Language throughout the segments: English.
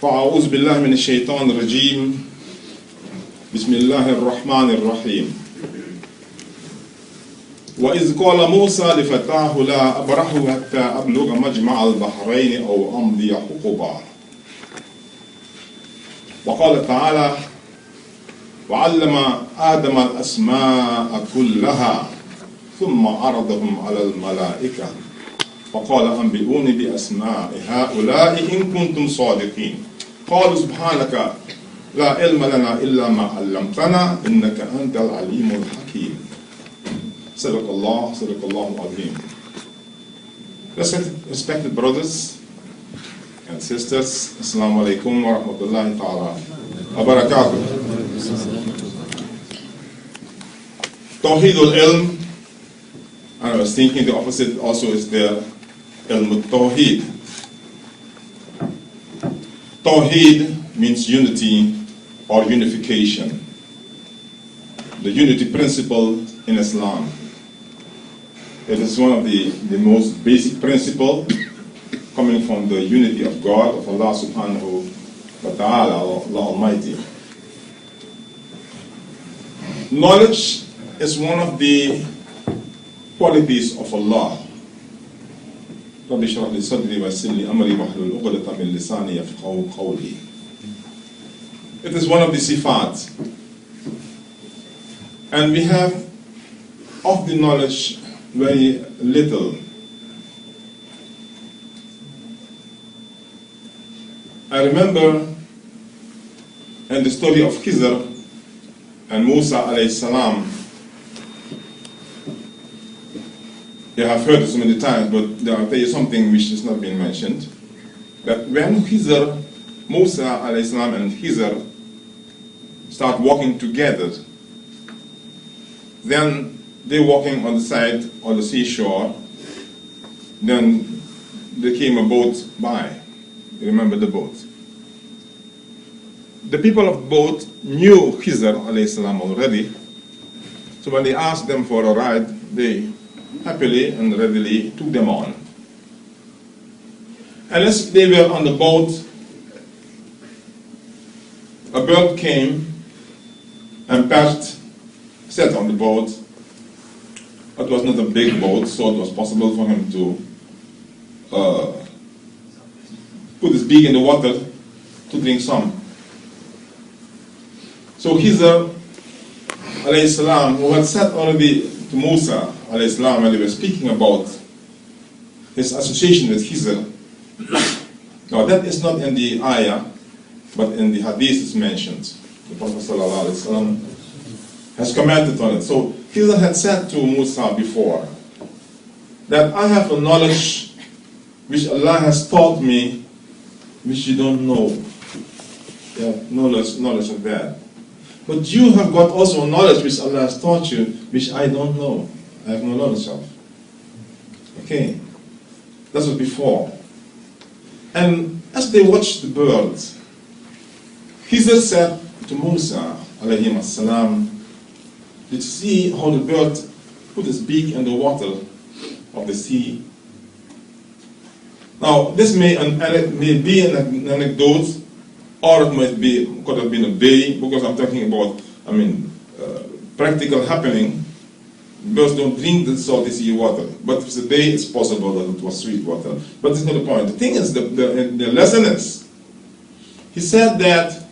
فأعوذ بالله من الشيطان الرجيم بسم الله الرحمن الرحيم وإذ قال موسى لفتاه لا أبرح حتى أبلغ مجمع البحرين أو أمضي حقبا وقال تعالى وعلم آدم الأسماء كلها ثم عرضهم على الملائكة فقال أنبئوني بأسماء هؤلاء إن كنتم صادقين قالوا سبحانك لا علم لنا إلا ما علمتنا إنك أنت العليم الحكيم صدق الله العظيم. Respected brothers and sisters, Assalamu alaikum wa rahmatullahi ta'ala wa barakatuh. Tawheed al-ilm, and I was thinking the opposite also is there, ilm al-tawheed. Tawheed means unity or unification, the unity principle in Islam. It is one of the most basic principles coming from the unity of God, of Allah subhanahu wa ta'ala, Allah Almighty. Knowledge is one of the qualities of Allah. رب اشرح لي صدري ويسر لي امري واحلل عقدة من لساني يفقهوا قولي. It is one of the sifat. And we have of the knowledge very little. I remember in the story of Khizr and Musa alayhi salam, you have heard it so many times, but I'll tell you something which has not been mentioned. That when Khizr, Musa alayhi salam and Khizr start walking together, then they're walking on the side on the seashore, then there came a boat by. You remember the boat? The people of the boat knew Khizr alayhi salam already, so when they asked them for a ride, they happily and readily took them on. And as they were on the boat, a bird came and perched, sat on the boat. It was not a big boat, so it was possible for him to put his beak in the water to drink some. So Khizr alayhi salam, who had said already to Musa alayhi salam when they were speaking about his association with Khizr. Now that is not in the ayah, but in the hadith is mentioned. The Prophet sallallahu alayhi wasallam has commented on it. So Khizr had said to Musa before that I have a knowledge which Allah has taught me which you don't know. Yeah, knowledge of that. But you have got also a knowledge which Allah has taught you which I don't know. I have no knowledge of. Okay. That was before. And as they watched the birds, Khizr said to Musa alayhi salam, did you see how the bird put his beak in the water of the sea? Now, this may be an anecdote, or it could have been a bay, because I'm talking about, practical happening. Birds don't drink the salty sea water, but if it's a bay, it's possible that it was sweet water. But that's not the point. The thing is, the lesson is, he said that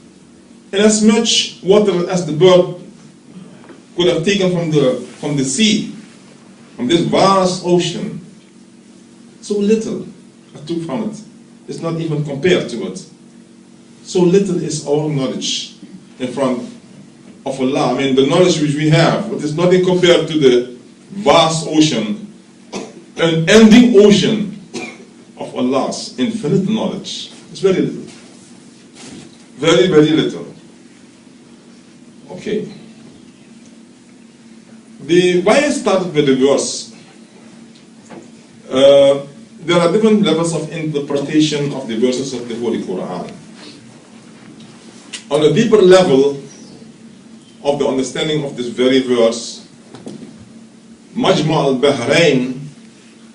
in as much water as the bird could have taken from the sea, from this vast ocean, so little I took from it. It's not even compared to it. So little is our knowledge in front of Allah. The knowledge which we have, but it's nothing compared to the vast ocean, an ending ocean of Allah's infinite knowledge. It's very little. Very, very little. Okay. Why I started with the verse? There are different levels of interpretation of the verses of the Holy Quran. On a deeper level of the understanding of this very verse, Majma al-Bahrain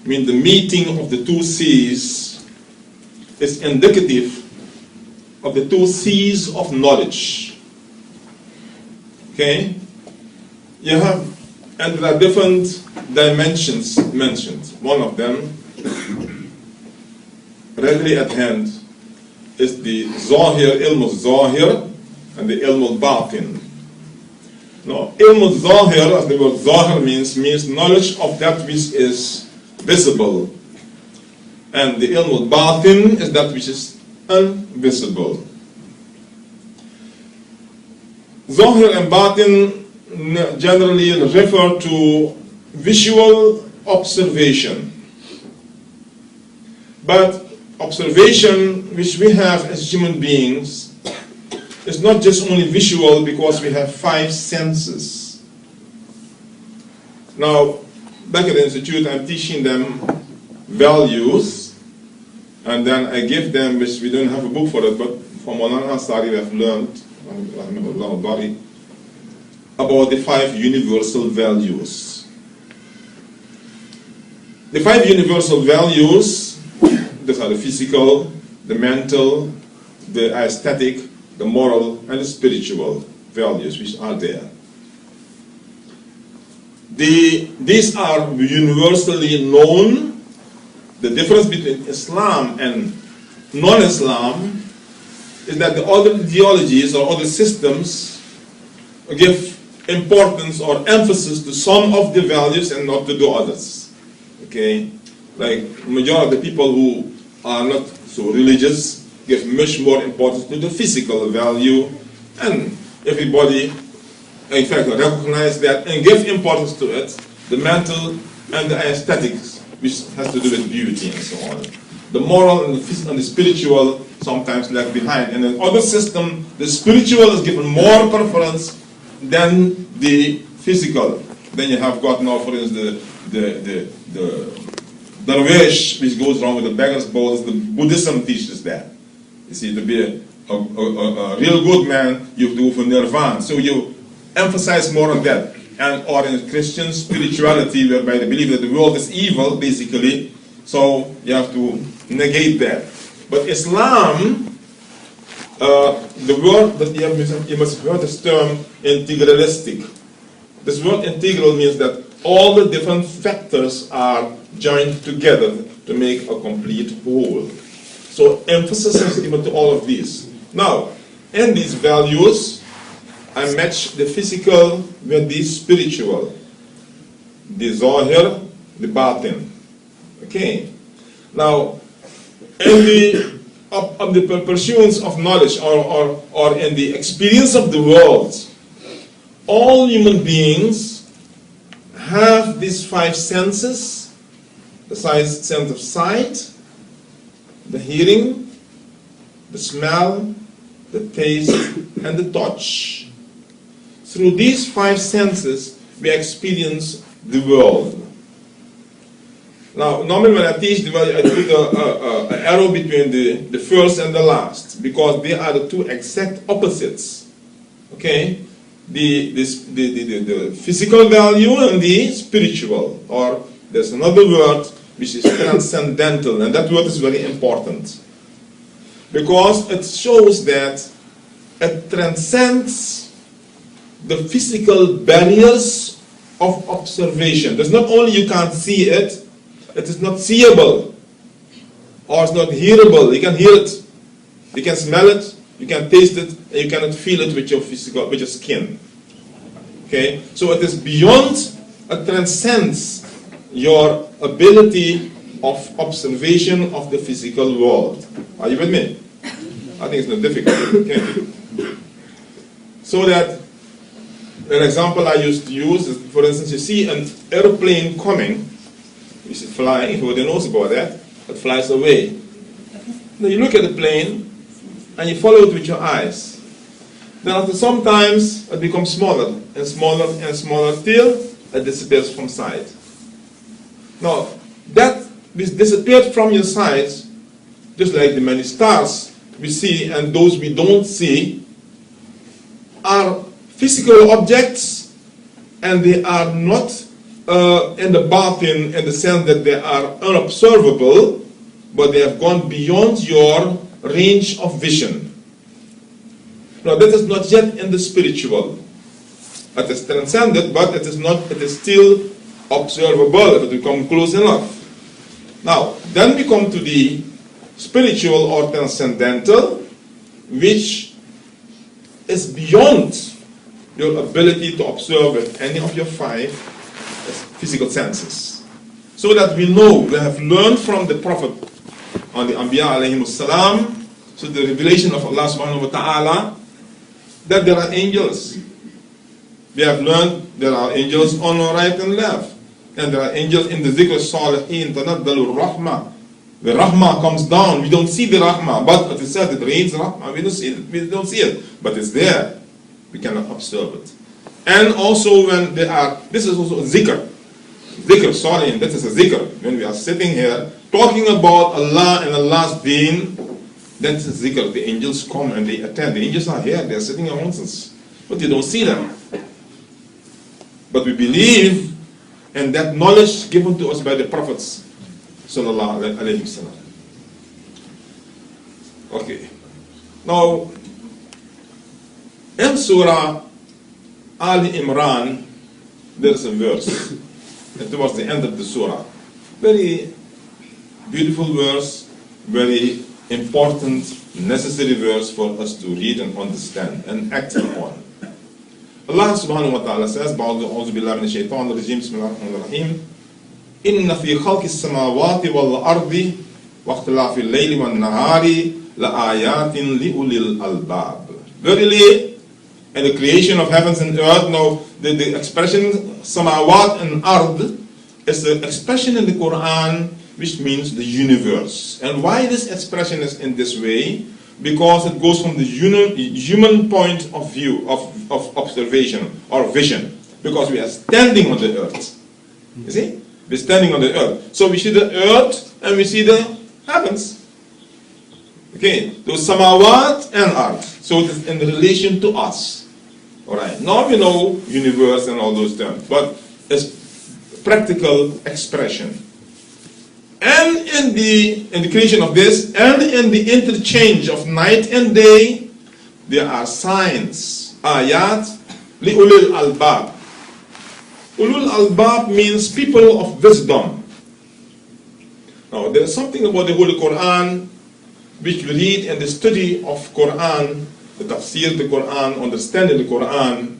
means the meeting of the two seas is indicative of the two seas of knowledge. Okay? You have, and there are different dimensions mentioned. One of them, readily at hand, is the Zahir, Ilm al-Zahir, and the Ilm al-Batin. Now, Ilm al-Zahir, as the word Zahir means knowledge of that which is visible. And the Ilm al-Batin is that which is invisible. Zahir and Batin generally refer to visual observation. But observation which we have as human beings is not just only visual, because we have 5 senses. Now, back at the institute, I'm teaching them values, and then I give them, which we don't have a book for it, but from Maulana Ansari we have learned, about the 5 universal values. The 5 universal values, these are the physical, the mental, the aesthetic, the moral, and the spiritual values which are there. These are universally known. The difference between Islam and non-Islam is that the other ideologies or other systems give importance or emphasis to some of the values and not to the others. Okay? Like majority of the people who are not so religious give much more importance to the physical value, and everybody, in fact, recognize that and give importance to it, the mental and the aesthetics, which has to do with beauty and so on. The moral and the physical and the spiritual sometimes left behind. And in other system, the spiritual is given more preference than the physical. Then you have got now, for instance, the Darwish, which goes around with the beggar's bowls. The Buddhism teaches that. You see, to be a real good man, you have to go for nirvana. So you emphasize more on that. And or in Christian spirituality, whereby they believe that the world is evil, basically, so you have to negate that. But Islam, the word that you must have heard this term integralistic. This word integral means that all the different factors are joined together to make a complete whole. So emphasis is given to all of these. Now, in these values, I match the physical with the spiritual, the Zahir, the Batin. Okay. Now, in the pursuance of knowledge or in the experience of the world, all human beings have these 5 senses: the sense of sight, the hearing, the smell, the taste, and the touch. Through these 5 senses, we experience the world. Now, normally when I teach the value, I put an arrow between the first and the last, because they are the 2 exact opposites. Okay? The physical value and the spiritual, or there's another word which is transcendental, and that word is very important, because it shows that it transcends the physical barriers of observation. There's not only you can't see it, it is not seeable, or it's not hearable. You can hear it, you can smell it, you can taste it, and you cannot feel it with your physical, with your skin. Okay, so it is beyond, it transcends your ability of observation of the physical world. Are you with me? I think it's not difficult. Okay. So that an example I used to use is, for instance, you see an airplane coming, you see flying, everybody knows about that, it flies away. Now you look at the plane and you follow it with your eyes. Then after some times it becomes smaller and smaller and smaller till it disappears from sight. Now that disappeared from your sight, just like the many stars we see and those we don't see, are physical objects, and they are not in the batin in the sense that they are unobservable, but they have gone beyond your range of vision. Now that is not yet in the spiritual. It is transcended, but it is still observable if it becomes close enough. Now, then we come to the spiritual or transcendental, which is beyond your ability to observe with any of your five physical senses. So that we know, we have learned from the Prophet on the Anbiya alayhimus salam, so the revelation of Allah subhanahu wa ta'ala, that there are angels. We have learned there are angels on the right and left. And there are angels in the Zikr Salihin, Tanaddalu Rahmah. The Rahmah comes down. We don't see the Rahmah, but it is said it rains Rahmah. We don't see it. But it's there. We cannot observe it. And also when they are, this is also a Zikr. Zikr Salihin, that is a Zikr. When we are sitting here talking about Allah and Allah's deen, that's a Zikr. The angels come and they attend. The angels are here. They are sitting amongst us. But you don't see them. But we believe in that knowledge given to us by the prophets. Sallallahu alayhi wasallam. Okay. Now, in Surah Ali Imran, there is a verse. And towards the end of the Surah. Very beautiful verse. Very important, necessary verse for us to read and understand and act upon. Allah subhanahu wa ta'ala says, A'udhu billahi minash shaitanir rajim, bismillahir rahmanir rahim, Inna fi khalqis samawati wal ardi wa ikhtilafil layli wan nahari la ayatin li ulil albab. Verily, in the creation of heavens and earth, now the expression samawat and ard is the expression in the Quran which means the universe. And why this expression is in this way? Because it goes from the human point of view, of observation or vision. Because we are standing on the earth. You see? We're standing on the earth. So we see the earth and we see the heavens. Okay, those samawat and ard. So it is in relation to us. Alright, now we know universe and all those terms. But it's practical expression. And in the creation of this, and in the interchange of night and day, there are signs. Ayat li ulil albab. Ulul albab means people of wisdom. Now, there is something about the Holy Quran which we read in the study of Quran, the tafsir of the Quran, understanding the Quran,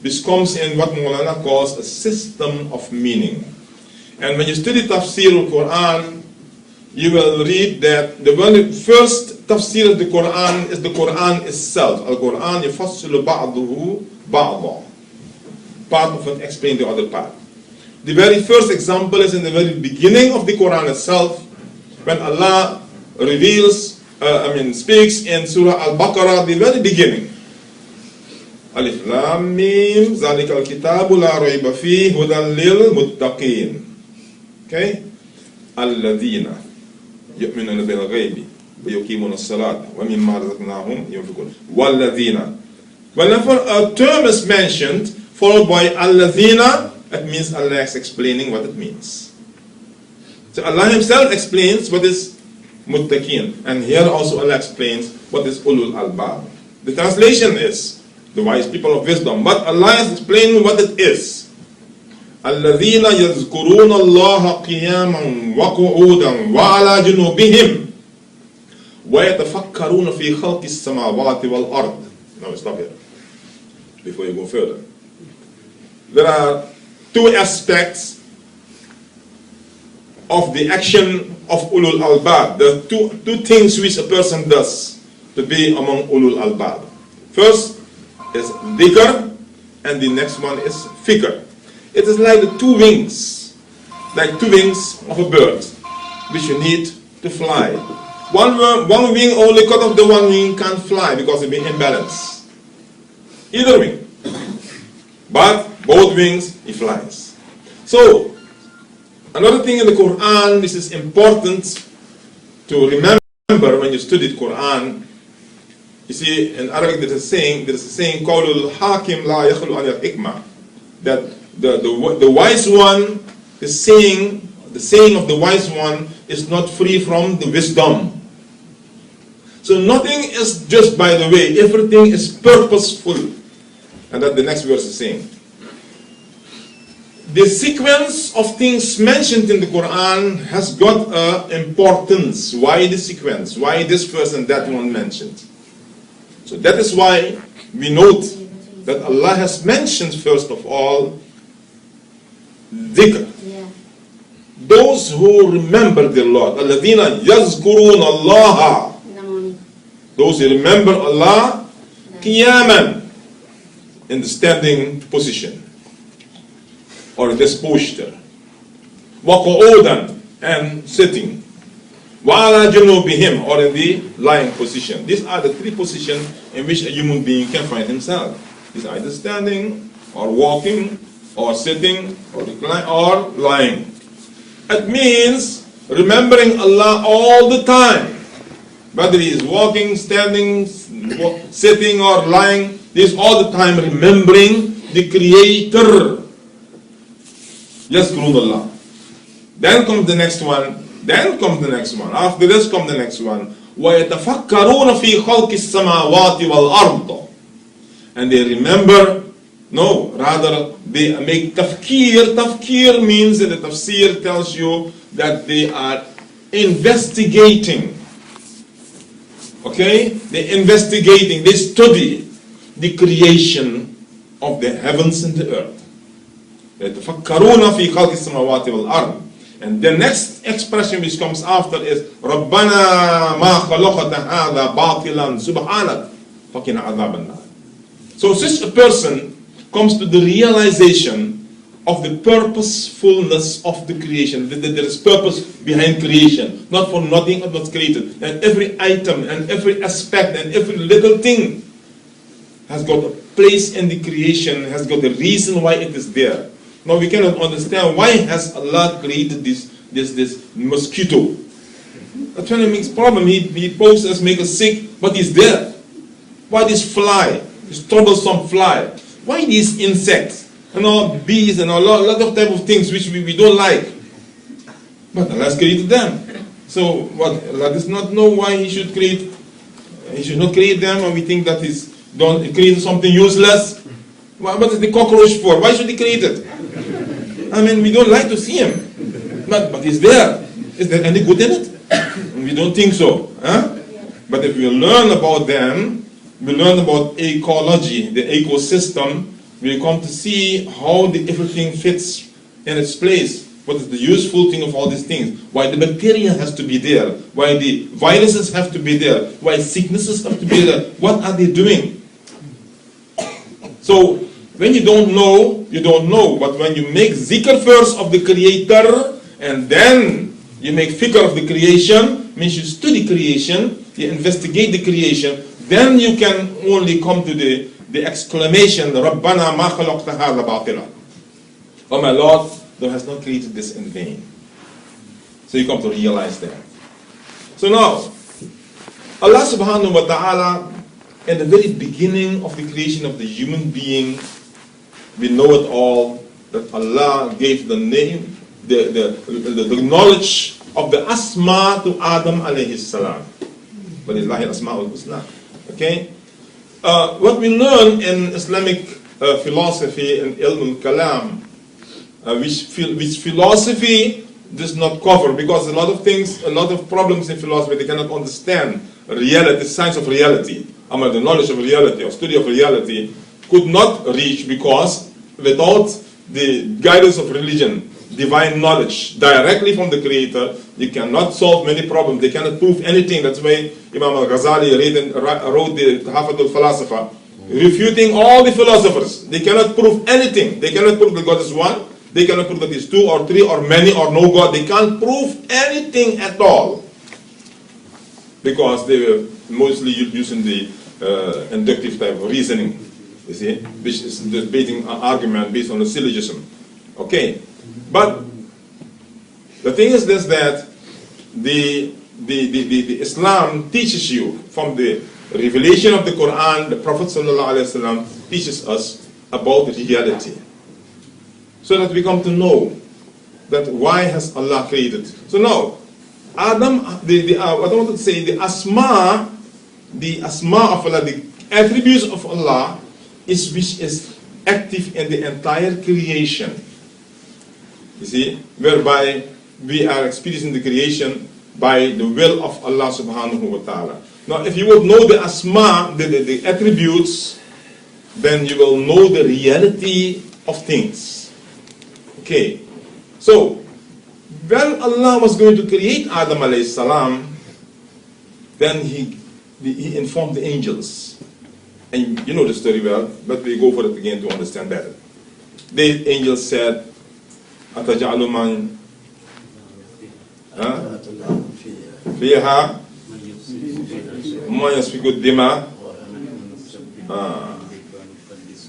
which comes in what Maulana calls a system of meaning. And when you study tafsir of Quran, you will read that the very first tafsir of the Quran is the Quran itself. Al-Quran yafassilu ba'duhu ba'da. Part of it explains the other part. The very first example is in the very beginning of the Quran itself, when Allah reveals, speaks in Surah Al-Baqarah, the very beginning. Alif Lam Mim, Zalika al-Kitabu la rayba fihi hudan lil muttaqin. Okay? Alladhina yu'minuna bil ghaibi wa yuqimuna as-salata wa mimma razaqnahum yunfiqun. Walladhina. Whenever a term is mentioned followed by alladhina, it means Allah is explaining what it means. So Allah Himself explains what is muttaqin, and here also Allah explains what is ulul albab. The translation is the wise people of wisdom, but Allah is explaining what it is. الذين يذكرون الله قياما وقعودا وعلى جنوبهم ويتفكرون في خلق السماوات والأرض. Now stop here before you go further. There are two aspects of the action of ulul albab. There are two things which a person does to be among ulul albab. First is dhikr, and the next one is fikr. It is like the two wings of a bird, which you need to fly. One wing only cut off, the one wing can't fly because it will be imbalanced. Either wing. But both wings, he flies. So, another thing in the Quran, this is important to remember when you study the Quran. You see, in Arabic there is a saying, Qawlul Hakim la yakhlu an al-hikmah, that the wise one, the saying of the wise one is not free from the wisdom. So nothing is just by the way, everything is purposeful. And that the next verse is saying. The sequence of things mentioned in the Quran has got importance. Why the sequence? Why this first and that one mentioned? So that is why we note that Allah has mentioned first of all dhikr. Yeah. Those who remember their Lord. الَّذِينَ يَذْكُرُونَ اللَّهَ. Those who remember Allah qiyaman, in the standing position or in this posture, وَقُعُودًا, and sitting, وَعَلَى جُنُوبِهِمْ, or in the lying position. These are the three positions in which a human being can find himself. He's either standing or walking or sitting or reclining or lying. It means remembering Allah all the time, whether he is walking, standing, sitting or lying. He is all the time remembering the Creator. Yazkurun Allah. Then comes the next one. Then comes the next one. After this comes the next one. وَيَتَفَكَّرُونَ فِي خَلْقِ السَّمَاوَاتِ وَالْأَرْضِ. And they remember, no, rather they make tafkir. Tafkir means that the tafsir tells you that they are investigating. Okay? They're investigating, they study the creation of the heavens and the earth. يَتَفَكَّرُونَ فِي خَلْقِ السَّمَاوَاتِ وَالْأَرْضِ. And the next expression which comes after is رَبَّنَا مَا خَلَقْتَ هَذَا بَاطِلًا سُبْحَانَكَ فَقِنَا عَذَابَ النَّارِ. So such a person comes to the realization of the purposefulness of the creation, that there is purpose behind creation, not for nothing but what's created. And every item and every aspect and every little thing has got a place in the creation, has got a reason why it is there. Now we cannot understand why has Allah created this mosquito. That's when it makes problem. He poses us, make us sick, but he's there. Why this fly, this troublesome fly? Why these insects and all bees and a lot of type of things which we don't like? But Allah has created them. So what? Allah does not know why He should create. He should not create them, and we think that He's created something useless. What is the cockroach for? Why should He create it? I mean, we don't like to see him, but he's there. Is there any good in it? We don't think so. Huh? But if we learn about them, we learn about ecology, the ecosystem, we come to see how everything fits in its place. What is the useful thing of all these things? Why the bacteria has to be there? Why the viruses have to be there? Why sicknesses have to be there? What are they doing? So, when you don't know, you don't know. But when you make zikr first of the Creator, and then you make fikr of the creation, means you study creation, you investigate the creation, then you can only come to the exclamation, Rabbana ma khalaqta hadha batila. Oh my Lord, Thou hast not created this in vain. So you come to realize that. So now, Allah subhanahu wa ta'ala, in the very beginning of the creation of the human being, we know it all, that Allah gave the name, the knowledge of the Asma to Adam alayhi salam. Walillahi al-Asma'ul Husna. Okay? What we learn in Islamic philosophy and ilm al-kalam, which philosophy does not cover, because a lot of things, a lot of problems in philosophy, they cannot understand reality, the science of reality. The knowledge of reality or study of reality could not reach, because without the guidance of religion, divine knowledge directly from the Creator, you cannot solve many problems. They cannot prove anything. That's why Imam al-Ghazali wrote the Hafid al-Falasifa, refuting all the philosophers. They cannot prove anything. They cannot prove that God is one. They cannot prove that He is two or three or many or no God. They can't prove anything at all, because they were mostly using the inductive type of reasoning, you see, which is debating an argument based on a syllogism. Okay, but the thing is this, that the Islam teaches you from the revelation of the Quran, the Prophet ﷺ teaches us about the reality, so that we come to know that why has Allah created. So now, Adam, what I want to say, the Asma the asma of Allah, the attributes of Allah, which is active in the entire creation. You see, whereby we are experiencing the creation by the will of Allah subhanahu wa ta'ala. Now, if you would know the asma, the attributes, then you will know the reality of things. Okay, so when Allah was going to create Adam alayhi salam, then he informed the angels. And you know the story well, but we go for it again to understand better. The angels said, أَتَجْعَلُ مَنْ فِيهَا مَا يَسْفِكُ الدِّمَاء.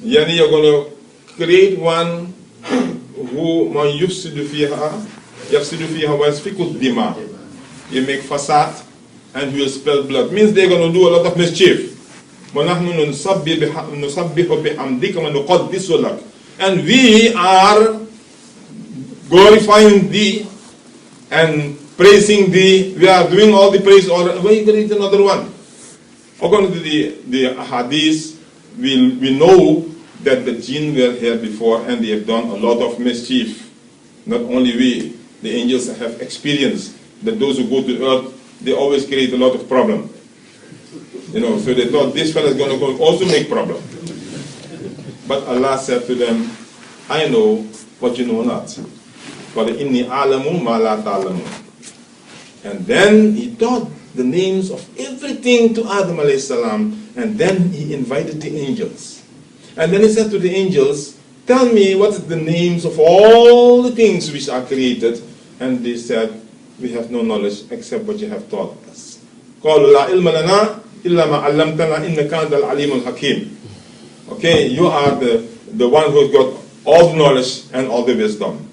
Yani you're going to create one who مَا يُفْسِدُ فِيهَا وَيَسْفِكُ الدِّمَاء. You make fasad and you will spill blood. Means they're going to do a lot of mischief. وَنَحْنُ نُسَبِّحُ بِحَمْدِكَ وَنُقَدِّسُ لَكَ. And we are glorifying thee and praising thee. We are doing all the praise. Or where you going to read another one? According to the hadith, we know that the jinn were here before and they have done a lot of mischief. Not only we, the angels have experienced that those who go to earth, they always create a lot of problem. You know, so they thought this fellow is going to also make problem. But Allah said to them, I know what you know not. وَإِنِّي أَعْلَمُ مَا لَا تَعْلَمُ. And then he taught the names of everything to Adam alayhi salam, and then he invited the angels. And then he said to the angels, tell me what is the names of all the things which are created. And they said, we have no knowledge except what you have taught us. قَالُوا لَا عِلْمَ لَنَا إِلَّا مَا عَلَّمْتَنَا إِنَّكَ أَنْتَ الْعَلِيمُ الْحَكِيمُ. Okay, you are the one who has got all the knowledge and all the wisdom.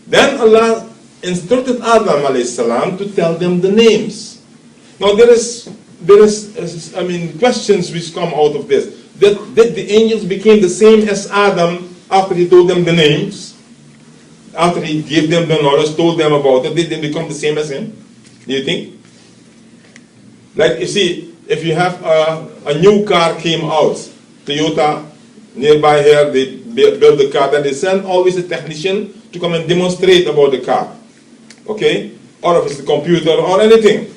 Then Allah instructed Adam alayhi salam to tell them the names. Now there is questions which come out of this. Did the angels became the same as Adam after he told them the names? After he gave them the knowledge, told them about it, did they become the same as him? Do you think? Like you see, if you have a new car came out, Toyota, nearby here, they build the car, then they send always a technician to come and demonstrate about the car. Okay? Or if it's a computer or anything.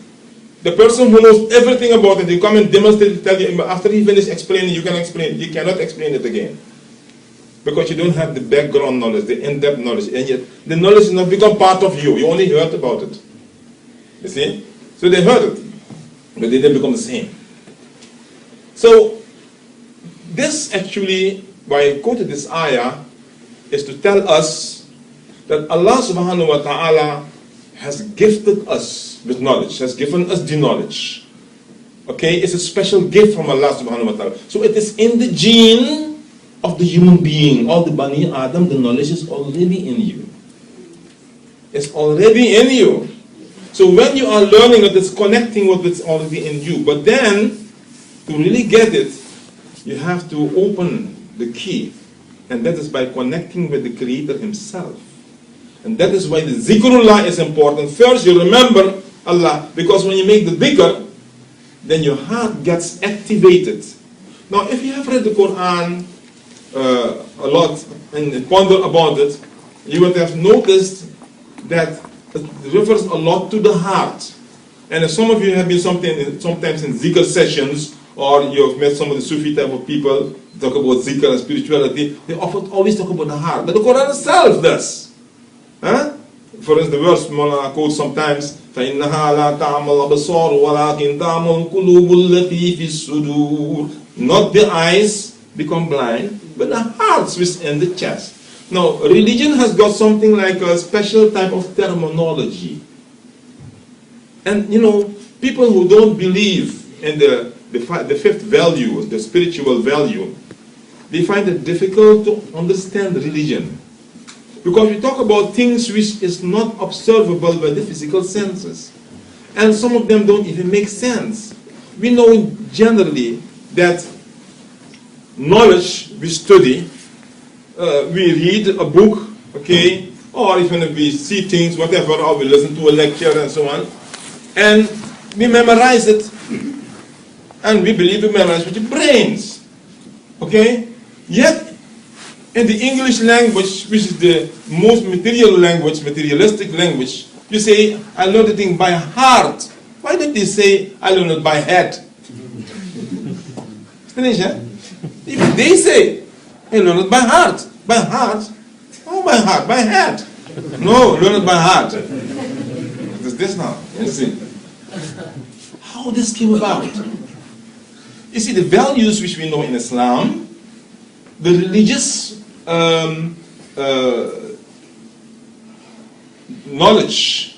The person who knows everything about it, they come and demonstrate, tell you, after he finishes explaining, you can explain. You cannot explain it again. Because you don't have the background knowledge, the in-depth knowledge. And yet, the knowledge has not become part of you. You only heard about it. You see? So they heard it. But they didn't become the same. So, this actually, why I quoted this ayah, is to tell us that Allah subhanahu wa ta'ala has gifted us with knowledge, has given us the knowledge. Okay, it's a special gift from Allah subhanahu wa ta'ala. So it is in the gene of the human being, all the Bani Adam, the knowledge is already in you. It's already in you. So when you are learning it, it's connecting with what's already in you. But then, to really get it, you have to open the key. And that is by connecting with the Creator Himself. And that is why the zikrullah is important. First you remember Allah, because when you make the dhikr, then your heart gets activated. Now if you have read the Quran a lot and ponder about it, you would have noticed that it refers a lot to the heart. And if some of you have been sometimes in zikr sessions, or you have met some of the Sufi type of people, talk about zikr and spirituality, they often always talk about the heart. But the Quran itself does. Huh? For instance, the verse Mawlana quotes sometimes, فَإِنَّهَا لَا تَعْمَلْ أَبْصَارُ وَلَكِنْ تَعْمَلْ الْقُلُوبُ الَّتِي فِي الصُّدُورِ. Not the eyes become blind, but the hearts which in the chest. Now, religion has got something like a special type of terminology. And you know, people who don't believe in the fifth value, the spiritual value, they find it difficult to understand religion. Because we talk about things which is not observable by the physical senses. And some of them don't even make sense. We know generally that knowledge we study, we read a book, okay, or even if we see things, whatever, or we listen to a lecture and so on, and we memorize it. And we believe we memorize with your brains. Okay? Yet, in the English language, which is the most material language, materialistic language, you say, I learned the thing by heart. Why did they say, I learned it by head? Strange, huh? Even they say, I learned it by heart. By heart? Oh, by heart, by head. No, learn it by heart. What is this now? You see? How this came about? You see, the values which we know in Islam, the religious knowledge,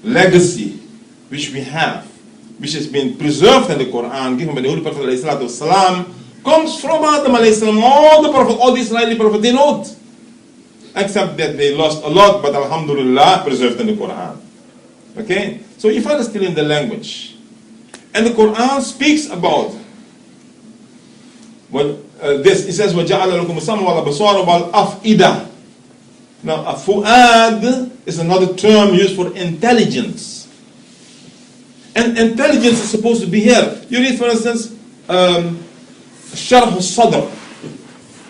legacy which we have, which has been preserved in the Quran, given by the Holy Prophet ﷺ, comes from Adam ﷺ. All the Prophet, all the Israeli Prophet, they know it. Except that they lost a lot, but alhamdulillah, preserved in the Quran. Okay? So you find it still in the language. And the Quran speaks about this. It says, وَجَعَلَ لَكُمُ السَّمْعَ وَالْأَبْصَارَ وَالْأَفْئِدَةَ. Now, a fu'ad is another term used for intelligence. And intelligence is supposed to be here. You read, for instance, sharh al-sadr,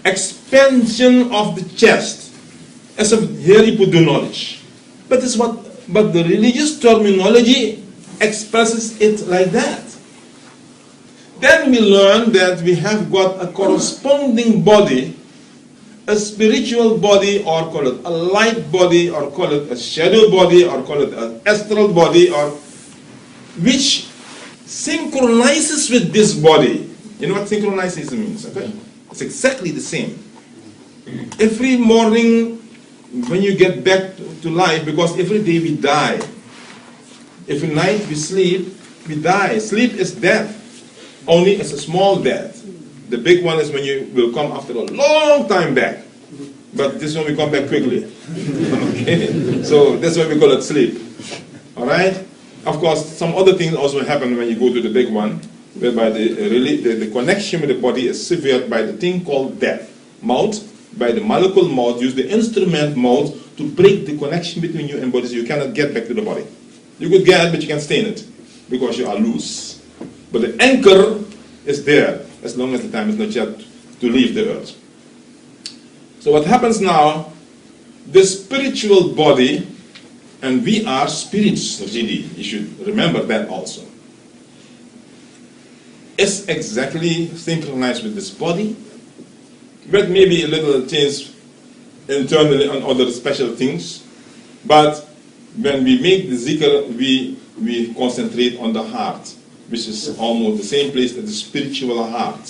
expansion of the chest. As if here you put the knowledge. But the religious terminology expresses it like that. Then we learn that we have got a corresponding body, a spiritual body, or call it a light body, or call it a shadow body, or call it an astral body, or which synchronizes with this body. You know what synchronizes means, okay? It's exactly the same. Every morning when you get back to life, because every day we die. Every night we sleep, we die. Sleep is death. Only it's a small death. The big one is when you will come after a long time back. But this one we come back quickly. Okay? So that's why we call it sleep. Alright? Of course, some other things also happen when you go to the big one, whereby the connection with the body is severed by the thing called death. Mouth, by the molecule mouth, use the instrument mouth to break the connection between you and body, so you cannot get back to the body. You could get, but you can stay in it, because you are loose. But the anchor is there, as long as the time is not yet to leave the earth. So what happens now, the spiritual body, and we are spirits, really, you should remember that also, is exactly synchronized with this body, but maybe a little change internally on other special things. But when we make the zikr, we concentrate on the heart, which is almost the same place as the spiritual heart.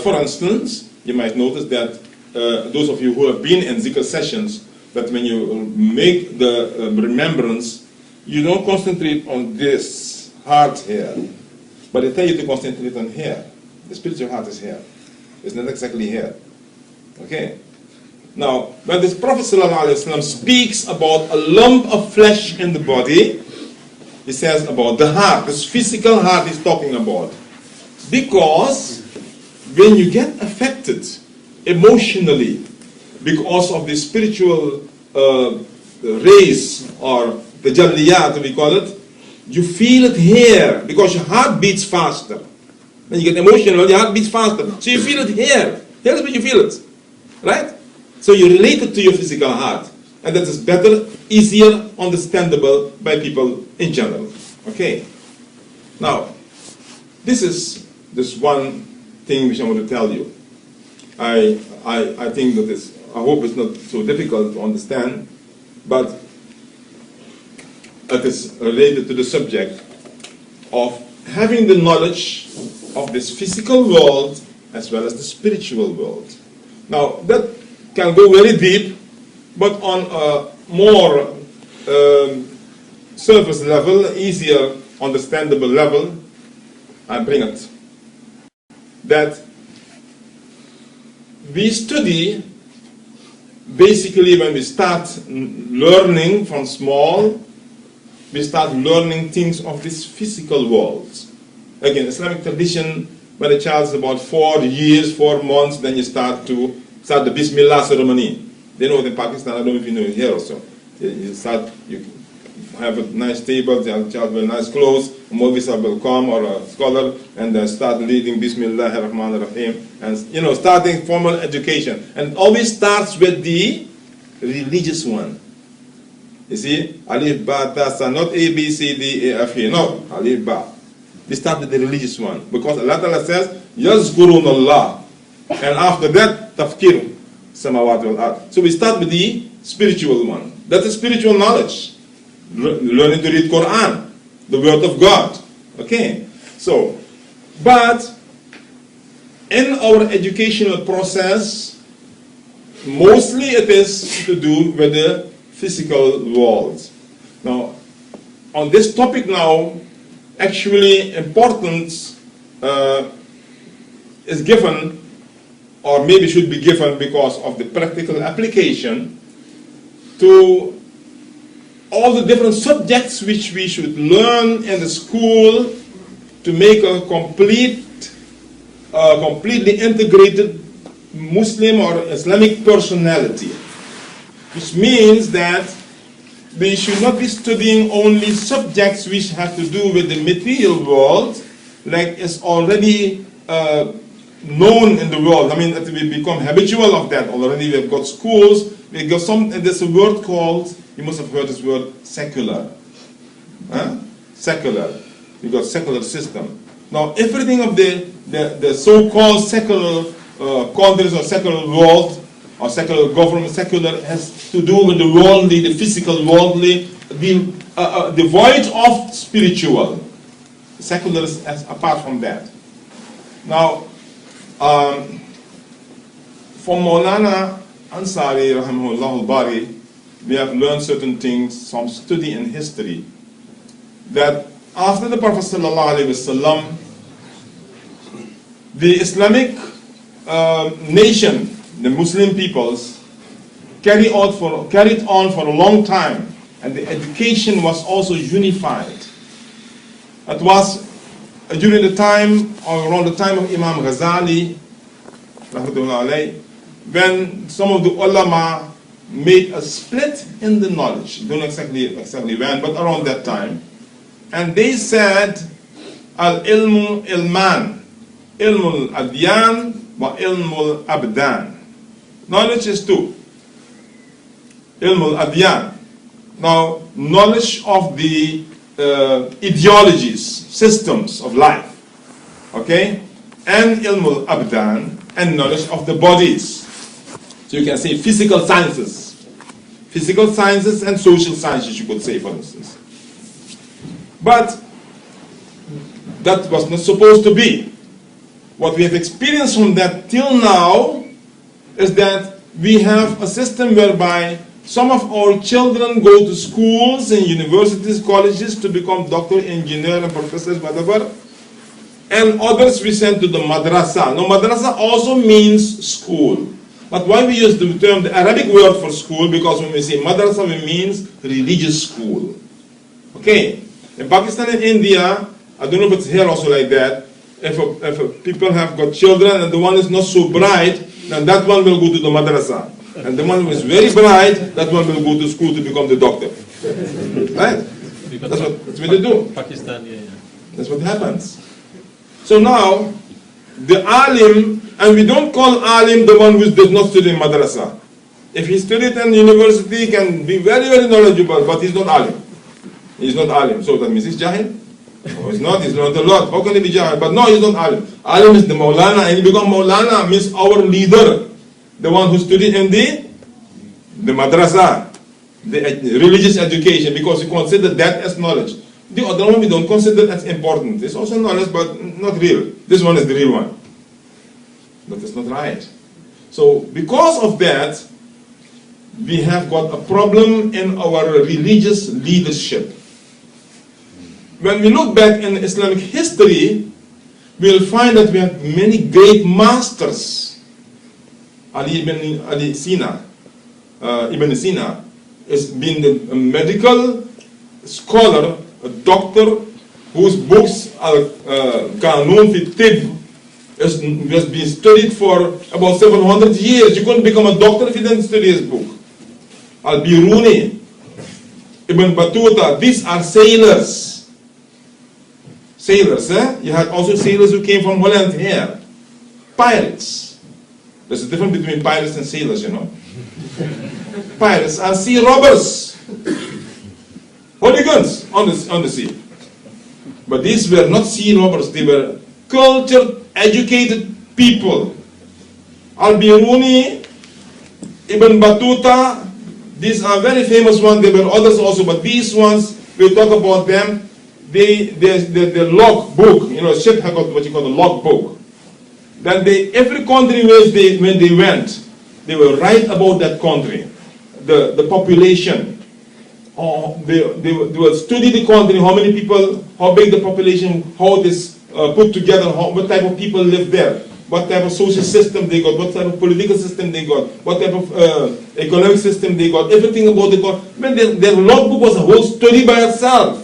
For instance, you might notice that those of you who have been in zikr sessions, that when you make the remembrance, you don't concentrate on this heart here, but they tell you to concentrate on here. The spiritual heart is here. It's not exactly here. Okay? Now, when this Prophet ﷺ speaks about a lump of flesh in the body, he says about the heart, this physical heart he's talking about. Because when you get affected emotionally because of the spiritual rays, or the jalliyat we call it, you feel it here because your heart beats faster. When you get emotional, your heart beats faster. So you feel it here. Here's where you feel it. Right? So you relate it to your physical heart. And that is better, easier, understandable by people in general. Okay? Now, this is this one thing which I want to tell you. I think that is, I hope it's not so difficult to understand, but it is related to the subject of having the knowledge of this physical world as well as the spiritual world. Now, that can go very deep, but on a more surface level, easier, understandable level, I bring it. That we study, basically when we start learning from small, we start learning things of this physical world. Again, Islamic tradition, when a child is about 4 years, 4 months, then you start the Bismillah ceremony. They know it in Pakistan, I don't know if you know it here also. You have a nice table, the child wear nice clothes, a Mulvisa will come or a scholar and start reading Bismillah ar-Rahman ar-Rahim and starting formal education. And it always starts with the religious one. You see, Alif Ba Ta Sa, not A B C D A F A, no, Alif Ba. We start with the religious one because Allah Ta'ala says, Yazgurun Allah. And after that, Tafkir Samawat wal Ard. So we start with the spiritual one. That is spiritual knowledge. Learning to read Quran, the word of God. Okay. So, but in our educational process, mostly it is to do with the physical world. Now, on this topic now, actually importance is given, or maybe should be given because of the practical application to all the different subjects which we should learn in the school to make a completely integrated Muslim or Islamic personality. Which means that we should not be studying only subjects which have to do with the material world, like is already known in the world. I mean, that we become habitual of that already. We've got schools, we've got there's a word called, you must have heard this word, secular. Secular. We've got secular system. Now, everything of the so-called secular countries or secular world, or secular government, secular has to do with the worldly, the physical worldly, devoid of spiritual. Secular is apart from that. Now, from Maulana Ansari, rahimahullah al-Bari, we have learned certain things, some study in history, that after the Prophet ﷺ, the Islamic nation, the Muslim peoples, carried on for a long time, and the education was also unified. It was during the time, or around the time of Imam Ghazali, when some of the ulama made a split in the knowledge. Don't know exactly when, but around that time. And they said, al-ilmu ilman, ilmul adyan wa ilmul abdan. Knowledge is two. Ilmul adyan. Now, knowledge of the ideologies, systems of life. Okay? And ilmul abdan, and knowledge of the bodies. So you can say physical sciences. Physical sciences and social sciences, you could say, for instance. But that was not supposed to be. What we have experienced from that till now is that we have a system whereby some of our children go to schools and universities, colleges to become doctor, engineer, and professors, whatever. And others we send to the madrasa. Now, madrasa also means school. But why we use the term, the Arabic word for school? Because when we say madrasa, it means religious school. Okay. In Pakistan and India, I don't know if it's here also like that. If people have got children and the one is not so bright, then that one will go to the madrasa. And the one who is very bright, that one will go to school to become the doctor. Right? That's what they do. Pakistan, yeah. That's what happens. So now, the alim, and we don't call alim the one who does not study in madrasa. If he studied in university, he can be very, very knowledgeable, but he's not alim. He's not alim. So that means he's jahil? No, he's not. He's learned a lot. How can he be jahil? But no, he's not alim. Alim is the Maulana, and he become Maulana means our leader. The one who studied in the madrasa, the religious education, because we consider that as knowledge. The other one we don't consider as important. It's also knowledge, but not real. This one is the real one. But it's not right. So because of that, we have got a problem in our religious leadership. When we look back in Islamic history, we'll find that we have many great masters. Ibn Sina has been a medical scholar, a doctor whose books are Qanun fi Tibb has been studied for about 700 years. You couldn't become a doctor if you didn't study his book. Al-Biruni, Ibn Battuta, these are sailors. Sailors, eh? You had also sailors who came from Holland here. Pirates. There's a difference between pirates and sailors, you know. Pirates are sea robbers. Hooligans on the sea. But these were not sea robbers, they were cultured, educated people. Al-Biruni, Ibn Battuta, these are very famous ones. There were others also, but these ones, we talk about them. The log book, you know, ship had got what you call the log book. Then every country when they went, they will write about that country, the population. They will study the country, how many people, how big the population, how it is put together, what type of people live there, what type of social system they got, what type of political system they got, what type of economic system they got, everything about the country. When their logbook was a whole study by itself,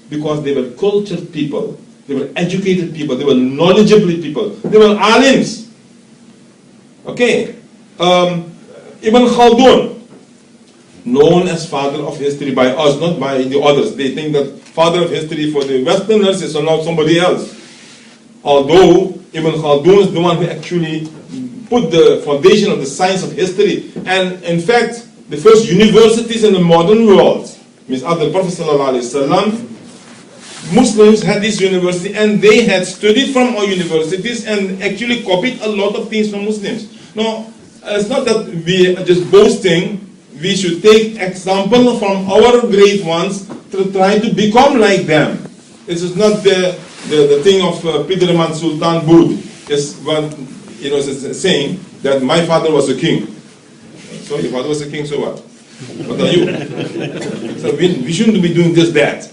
because they were cultured people, they were educated people, they were knowledgeable people, they were alims. Okay, Ibn Khaldun, known as father of history by us, not by the others. They think that father of history for the Westerners is now somebody else. Although Ibn Khaldun is the one who actually put the foundation of the science of history. And in fact, the first universities in the modern world, means after the Prophet ﷺ, Muslims had this university and they had studied from our universities and actually copied a lot of things from Muslims. Now, it's not that we are just boasting. We should take example from our great ones to try to become like them. This is not the thing of Pidraman Sultan Bud. It's one, you know, it's saying that my father was a king. So your father was a king, so what? What are you? So we shouldn't be doing just that.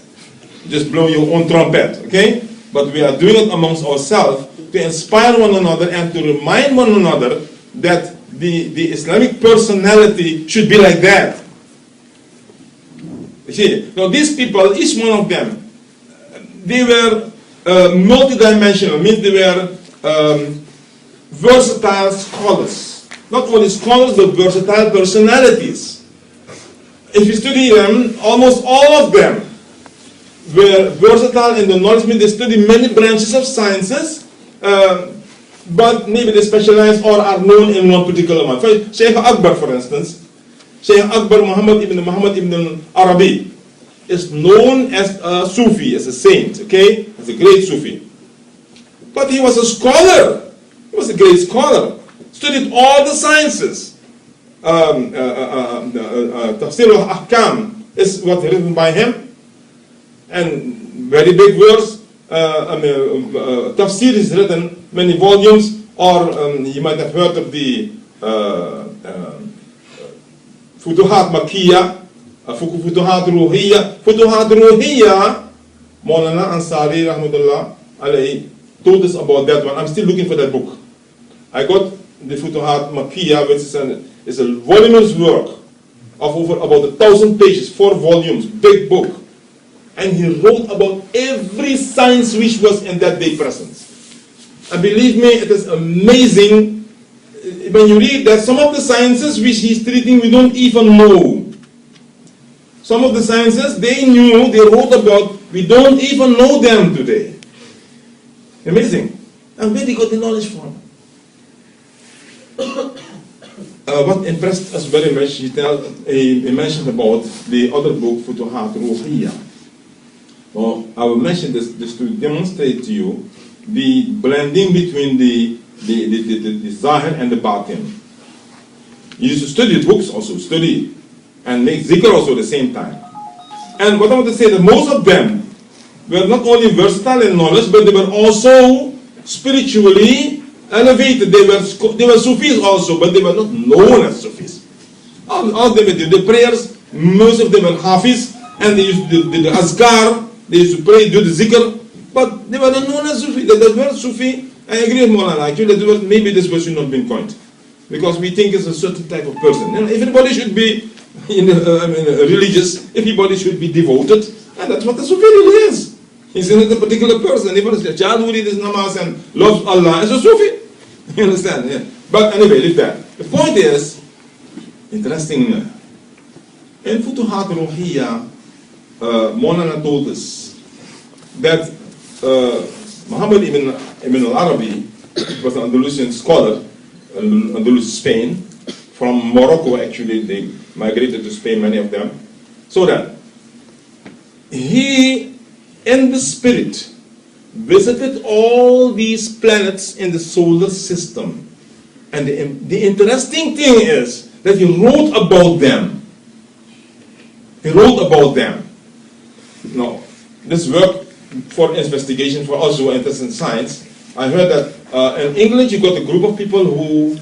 Just blow your own trumpet, okay? But we are doing it amongst ourselves to inspire one another and to remind one another that the Islamic personality should be like that. You see, now these people, each one of them, they were multidimensional, means they were versatile scholars. Not only scholars, but versatile personalities. If you study them, almost all of them were versatile in the knowledge, means they study many branches of sciences, but maybe they specialize or are known in one particular one. For Shaykh Akbar, for instance, Shaykh Akbar Muhammad ibn Arabi is known as a Sufi, as a saint, okay? As a great Sufi. But he was a scholar. He was a great scholar. Studied all the sciences. Tafsir al-Ahkam is what written by him. And very big verse. Tafsir is written many volumes, or you might have heard of the Futuhat Makkiyah, Futuhat Ruhiyah. Futuhat Ruhiyah, Maulana Ansari Rahmatullah alayhi told us about that one. I'm still looking for that book. I got the Futuhat Makkiyah, which is a voluminous work of over about 1,000 pages, 4 volumes, big book. And he wrote about every science which was in that day present. And believe me, it is amazing when you read that some of the sciences which he's treating we don't even know. Some of the sciences they knew, they wrote about, we don't even know them today. Amazing. And where they got the knowledge from? What impressed us very much, he mentioned about the other book, Futuhat Ruhiyah. Well, I will mention this to demonstrate to you the blending between the Zahir and the Batin. You used to study books also, study, and make zikr also at the same time. And what I want to say, that most of them were not only versatile in knowledge, but they were also spiritually elevated. They were Sufis also, but they were not known as Sufis. All of them did the prayers, most of them were Hafiz, and they used to do the Azkar, they used to pray, do the zikr, but they were not known as Sufi. They were Sufi. I agree with Maulana, actually, that maybe this word should not be coined, because we think it's a certain type of person. You know, everybody should be religious, everybody should be devoted, and that's what the Sufi really is. He's not a particular person. If a child who reads namaz and loves Allah is a Sufi. You understand? Yeah. But anyway, leave that. The point is, interesting, in Futuhat Ruhiyah, Maulana told us that Muhammad ibn al-Arabi was an Andalusian scholar, Andalus, Spain. From Morocco, actually, they migrated to Spain, many of them. So that he, in the spirit, visited all these planets in the solar system. And the interesting thing is that he wrote about them. He wrote about them. Now, this work for investigation, for us who are interested in science, I heard that in England you got a group of people who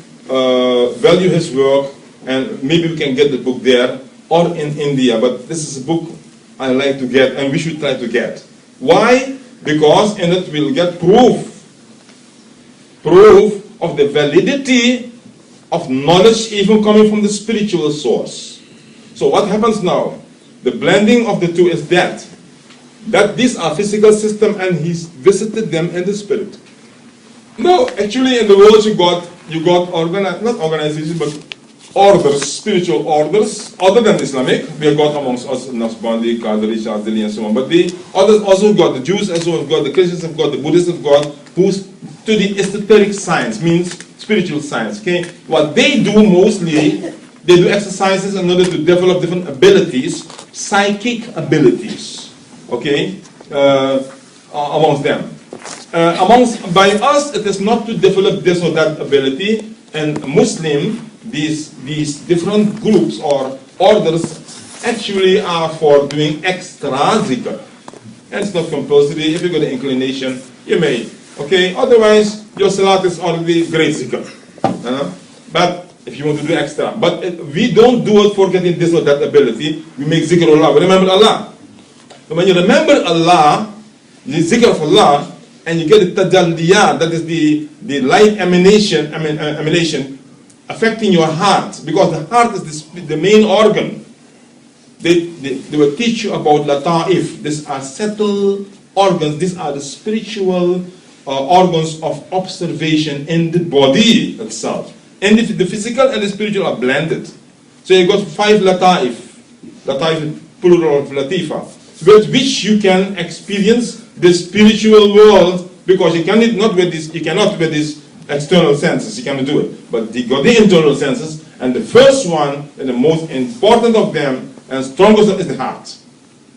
value his work, and maybe we can get the book there, or in India, but this is a book I like to get, and we should try to get. Why? Because in it we'll get proof of the validity of knowledge even coming from the spiritual source. So what happens now? The blending of the two is that these are physical systems, and he's visited them in the spirit. No, actually in the world you got not organizations, but orders, spiritual orders, other than Islamic. We have got amongst us Naqshbandi, Qadri, Shazili, and so on. But the others also got, the Jews also have got, the Christians have got, the Buddhists have got, who study esoteric science, means spiritual science. Okay, what they do mostly, they do exercises in order to develop different abilities, psychic abilities. Okay, amongst them. By us, it is not to develop this or that ability. And Muslim, these different groups or orders actually are for doing extra zikr. And it's not compulsory. If you got the inclination, you may. Okay, otherwise your salat is already great zikr. But if you want to do extra, but we don't do it for getting this or that ability. We make zikr Allah. We remember Allah. So when you remember Allah, the zikr of Allah, and you get the tajalliyat, that is the light emanation affecting your heart, because the heart is the main organ. They will teach you about lata'if. These are subtle organs. These are the spiritual organs of observation in the body itself. And the physical and the spiritual are blended. So you got 5 lata'if. Lata'if, plural of latifa, with which you can experience the spiritual world, because you cannot with these external senses, you cannot do it. But you got the internal senses, and the first one, and the most important of them, and strongest is the heart.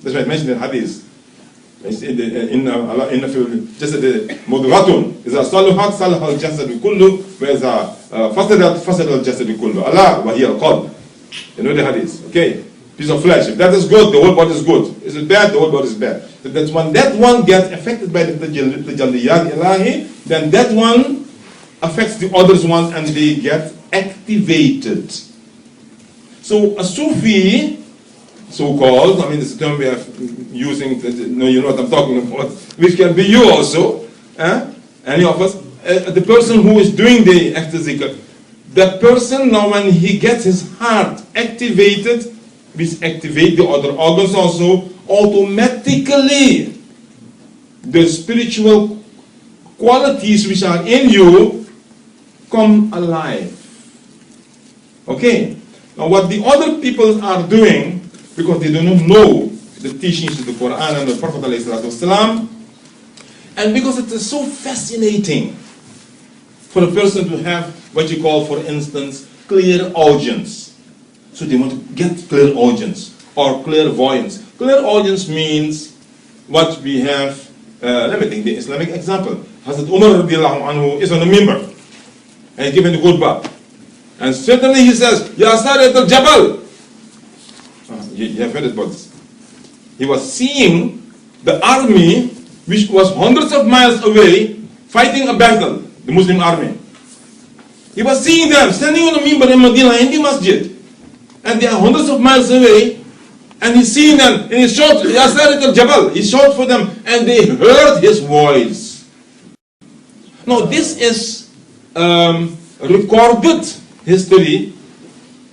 That's why I mentioned in hadith. Just the mudghatun. إذا صلحت صلح الجسد كله وإذا فسدت فسد الجسد كله. Allah wa hiya al-qalb. You know the hadith, okay? Piece of flesh. If that is good, the whole body is good. Is it bad? The whole body is bad. So that's when that one gets affected by the tajalliyat ilahi, then that one affects the others ones, and they get activated. So a Sufi, so-called, I mean this term we are using, you know what I'm talking about, which can be you also, any of us, the person who is doing the zikr, that person now when he gets his heart activated, which activate the other organs also, automatically the spiritual qualities which are in you come alive. Okay? Now what the other people are doing, because they do not know the teachings of the Quran and the Prophet ﷺ, and because it is so fascinating for a person to have what you call, for instance, clear audience. So they want to get clear audience or clairvoyance. Clairaudience means what we have, let me take the Islamic example. Hazrat Umar radiallahu anhu is on a mimbar and giving the khutbah. And certainly he says, Ya Sarat al-Jabal. You have heard about this. He was seeing the army which was hundreds of miles away fighting a battle, the Muslim army. He was seeing them standing on a mimbar in Medina in the masjid. And they are hundreds of miles away, and he's seeing them, and he shouted, Ya Sarat al-Jabal. He shouted for them, and they heard his voice. Now this is recorded history,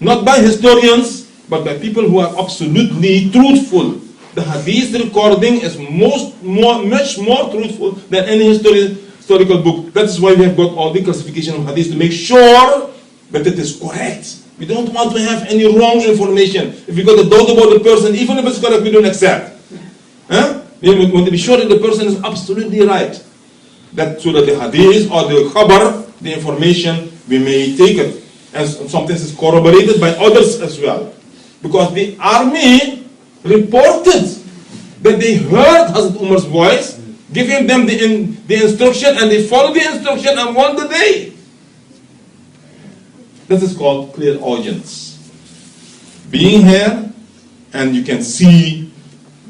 not by historians, but by people who are absolutely truthful. The hadith recording is much more truthful than any historical book. That is why we have got all the classification of hadith, to make sure that it is correct. We don't want to have any wrong information. If we got a doubt about the person, even if it's correct, we don't accept. You want to be sure that the person is absolutely right. That so that the hadith or the khabar, the information, we may take it. And sometimes it's corroborated by others as well. Because the army reported that they heard Hazrat Umar's voice, giving them the instruction, and they followed the instruction and won the day. That is called clairaudience. Being here, and you can see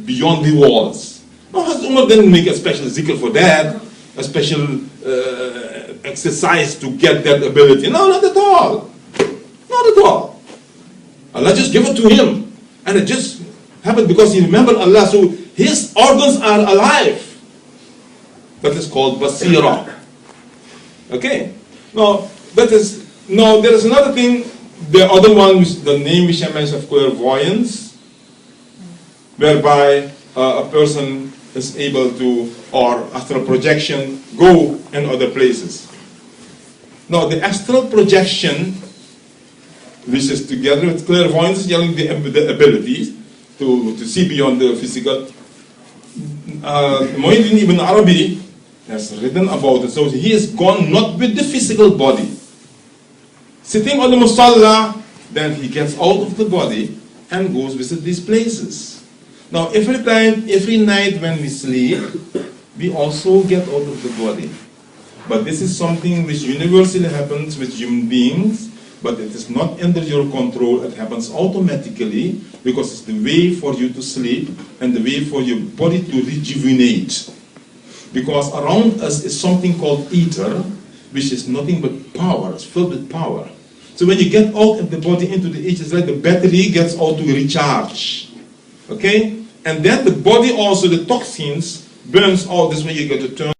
beyond the walls. No, Hazrat Umar didn't make a special zikr for that, a special exercise to get that ability. No, not at all. Not at all. Allah just gave it to him. And it just happened because he remembered Allah. So his organs are alive. That is called basira. Okay? Now, there is another thing. The other one, the name which I mentioned of clairvoyance, whereby a person is able to, or astral projection, go in other places. Now, the astral projection, which is together with clairvoyance, yelling the abilities to see beyond the physical. Muhyiddin Ibn Arabi has written about it. So he has gone not with the physical body. Sitting on the musalla, then he gets out of the body and goes visit these places. Now, every night when we sleep, we also get out of the body. But this is something which universally happens with human beings, but it is not under your control. It happens automatically because it's the way for you to sleep and the way for your body to rejuvenate. Because around us is something called ether, which is nothing but power. It's filled with power. So when you get out of the body into the ether, it's like the battery gets out to recharge. Okay? And then the body also, the toxins, burns out. This way you get to turn